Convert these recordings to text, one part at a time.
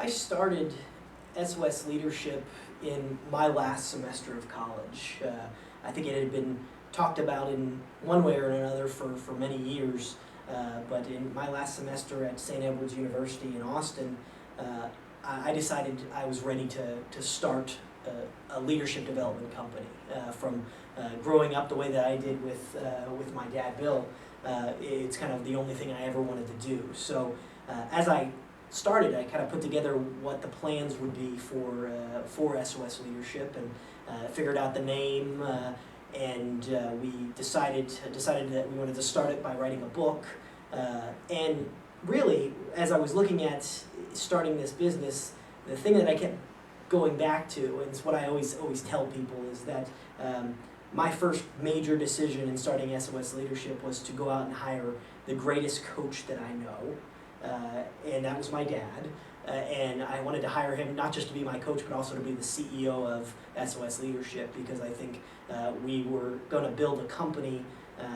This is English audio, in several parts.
I started SOS Leadership in my last semester of college. I think it had been talked about in one way or another for many years, but in my last semester at St. Edward's University in Austin, I decided I was ready to start a leadership development company. From growing up the way that I did with my dad, Bill, it's kind of the only thing I ever wanted to do. So as I started, I kind of put together what the plans would be for SOS Leadership, and figured out the name, and we decided that we wanted to start it by writing a book. And really, as I was looking at starting this business, the thing that I kept going back to, and it's what I always tell people, is that my first major decision in starting SOS Leadership was to go out and hire the greatest coach that I know. And that was my dad, and I wanted to hire him not just to be my coach, but also to be the CEO of SOS Leadership, because I think we were going to build a company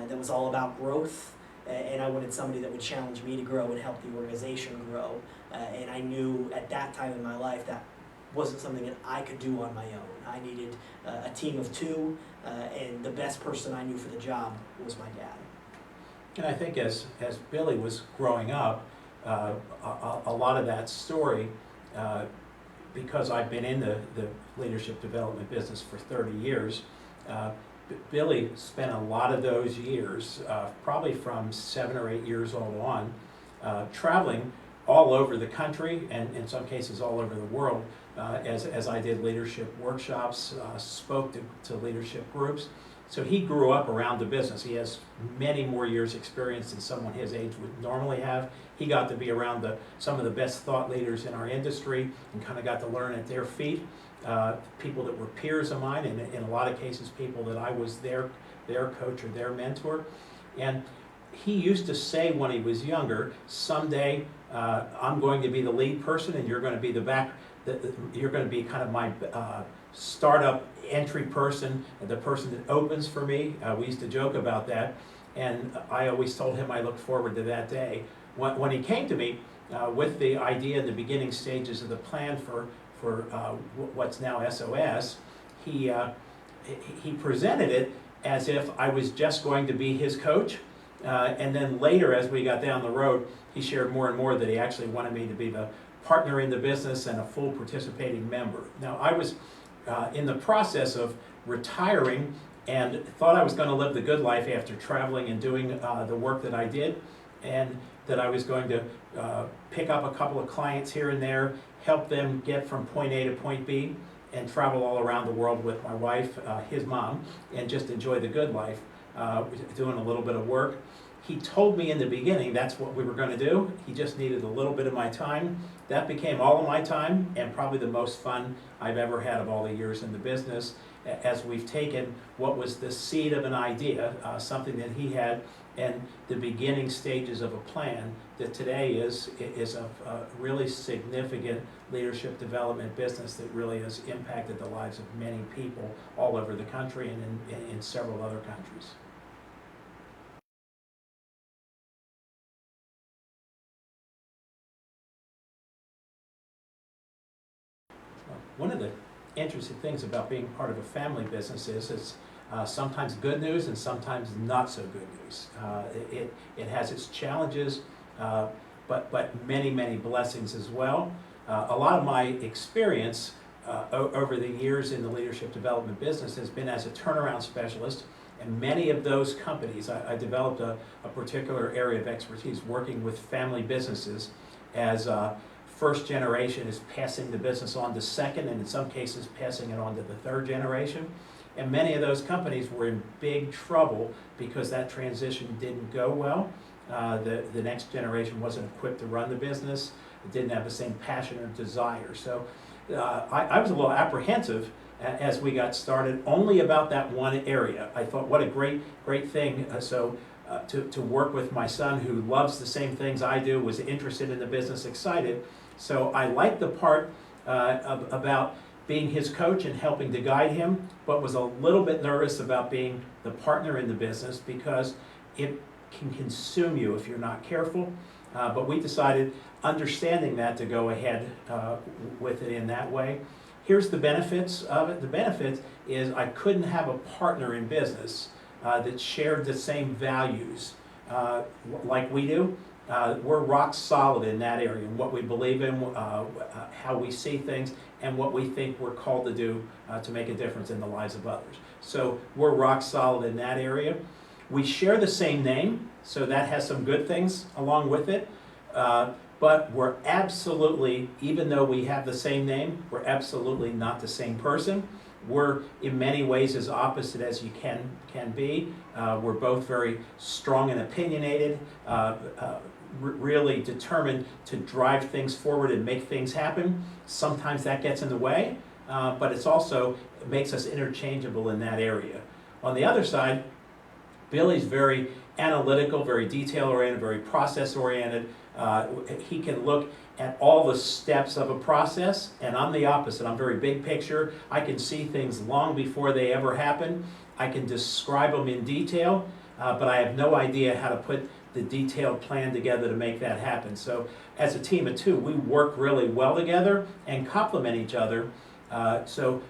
that was all about growth, and I wanted somebody that would challenge me to grow and help the organization grow. And I knew at that time in my life that wasn't something that I could do on my own. I needed a team of two, and the best person I knew for the job was my dad. And I think as Billy was growing up, a lot of that story, because I've been in the leadership development business for 30 years, Billy spent a lot of those years, probably from 7 or 8 years old on, traveling all over the country, and in some cases all over the world, as I did leadership workshops, spoke to leadership groups. So he grew up around the business. He has many more years experience than someone his age would normally have. He got to be around some of the best thought leaders in our industry and kind of got to learn at their feet. People that were peers of mine, and in a lot of cases people that I was their coach or their mentor. And he used to say when he was younger, someday I'm going to be the lead person and you're going to be you're going to be kind of my startup entry person, the person that opens for me. We used to joke about that, and I always told him I looked forward to that day. When he came to me with the idea in the beginning stages of the plan for what's now SOS, he presented it as if I was just going to be his coach, and then later as we got down the road, he shared more and more that he actually wanted me to be the partner in the business and a full participating member. Now I was in the process of retiring and thought I was going to live the good life after traveling and doing the work that I did, and that I was going to pick up a couple of clients here and there, help them get from point A to point B, and travel all around the world with my wife, his mom, and just enjoy the good life, doing a little bit of work. He told me in the beginning that's what we were going to do. He just needed a little bit of my time. That became all of my time, and probably the most fun I've ever had of all the years in the business, as we've taken what was the seed of an idea, something that he had, and the beginning stages of a plan that today is a really significant leadership development business that really has impacted the lives of many people all over the country and in several other countries. One of the interesting things about being part of a family business is it's sometimes good news and sometimes not so good news. It has its challenges, but many blessings as well. A lot of my experience over the years in the leadership development business has been as a turnaround specialist, and many of those companies, I developed a particular area of expertise working with family businesses as first generation is passing the business on to second, and in some cases passing it on to the third generation. And many of those companies were in big trouble because that transition didn't go well. The next generation wasn't equipped to run the business. It didn't have the same passion or desire. So I was a little apprehensive as we got started only about that one area. I thought, what a great thing. To work with my son who loves the same things I do, was interested in the business, excited. So I liked the part about being his coach and helping to guide him, but was a little bit nervous about being the partner in the business because it can consume you if you're not careful. But we decided, understanding that, to go ahead with it in that way. Here's the benefits of it. The benefit is I couldn't have a partner in business that shared the same values like we do. We're rock solid in that area, in what we believe in, how we see things, and what we think we're called to do to make a difference in the lives of others. So we're rock solid in that area. We share the same name, so that has some good things along with it. But we're absolutely, even though we have the same name, we're absolutely not the same person. We're in many ways as opposite as you can be. We're both very strong and opinionated, really determined to drive things forward and make things happen. Sometimes that gets in the way, but it's also, it makes us interchangeable in that area. On the other side, Billy's very analytical, very detail-oriented, very process-oriented. He can look at all the steps of a process, and I'm the opposite. I'm very big picture. I can see things long before they ever happen. I can describe them in detail, but I have no idea how to put the detailed plan together to make that happen. So as a team of two, we work really well together and complement each other. So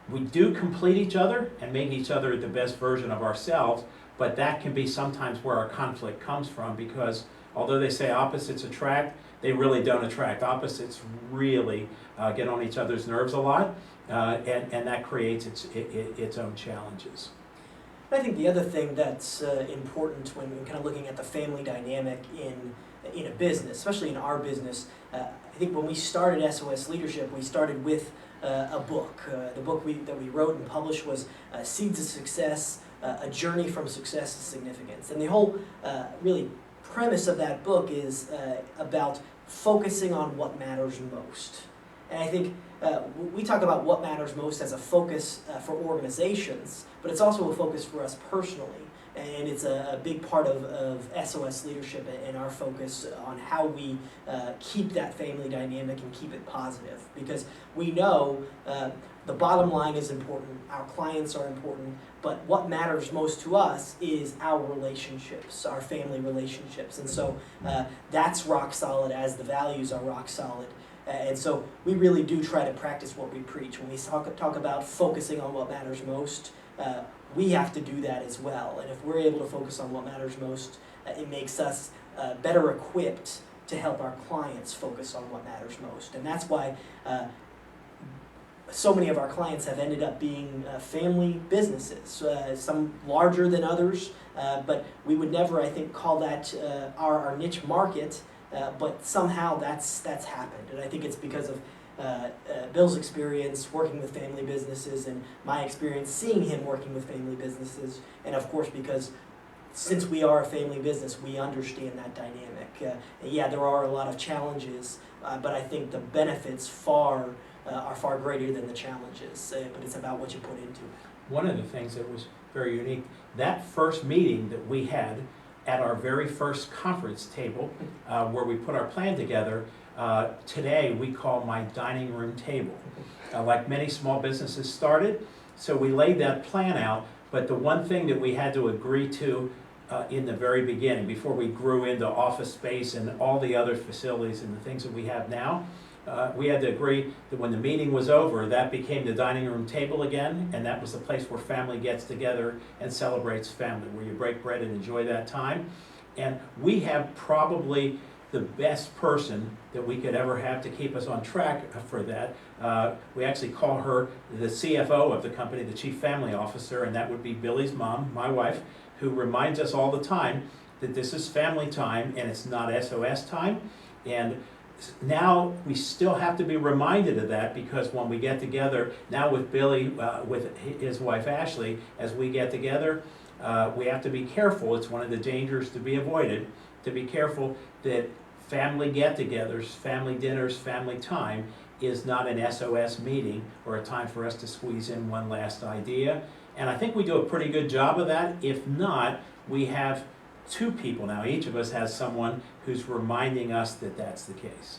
we do complete each other and make each other the best version of ourselves, but that can be sometimes where our conflict comes from, because although they say opposites attract, they really don't attract. Opposites really get on each other's nerves a lot, and that creates its own challenges. I think the other thing that's important when kind of looking at the family dynamic in a business, especially in our business, I think when we started SOS Leadership, we started with a book. The book that we wrote and published was Seeds of Success, A Journey from Success to Significance. And the whole really premise of that book is about focusing on what matters most. And I think we talk about what matters most as a focus for organizations, but it's also a focus for us personally. And it's a big part of SOS Leadership and our focus on how we keep that family dynamic and keep it positive. Because we know the bottom line is important, our clients are important, but what matters most to us is our relationships, our family relationships. And so that's rock solid as the values are rock solid. And so we really do try to practice what we preach. When we talk about focusing on what matters most, we have to do that as well. And if we're able to focus on what matters most, it makes us better equipped to help our clients focus on what matters most. And that's why so many of our clients have ended up being family businesses, some larger than others, but we would never, I think, call that our niche market, but somehow that's happened. And I think it's because of Bill's experience working with family businesses and my experience seeing him working with family businesses, and of course because since we are a family business, we understand that dynamic. Yeah, there are a lot of challenges, but I think the benefits are far greater than the challenges, but it's about what you put into it. One of the things that was very unique, that first meeting that we had at our very first conference table, where we put our plan together, today we call my dining room table. Like many small businesses started, so we laid that plan out, but the one thing that we had to agree to in the very beginning, before we grew into office space and all the other facilities and the things that we have now, we had to agree that when the meeting was over, that became the dining room table again, and that was the place where family gets together and celebrates family, where you break bread and enjoy that time. And we have probably the best person that we could ever have to keep us on track for that. We actually call her the CFO of the company, the Chief Family Officer, and that would be Billy's mom, my wife, who reminds us all the time that this is family time and it's not SOS time. And now we still have to be reminded of that, because when we get together, now with Billy, with his wife Ashley, as we get together, we have to be careful. It's one of the dangers to be avoided, to be careful that family get-togethers, family dinners, family time is not an SOS meeting or a time for us to squeeze in one last idea. And I think we do a pretty good job of that. If not, we have two people now. Each of us has someone who's reminding us that that's the case.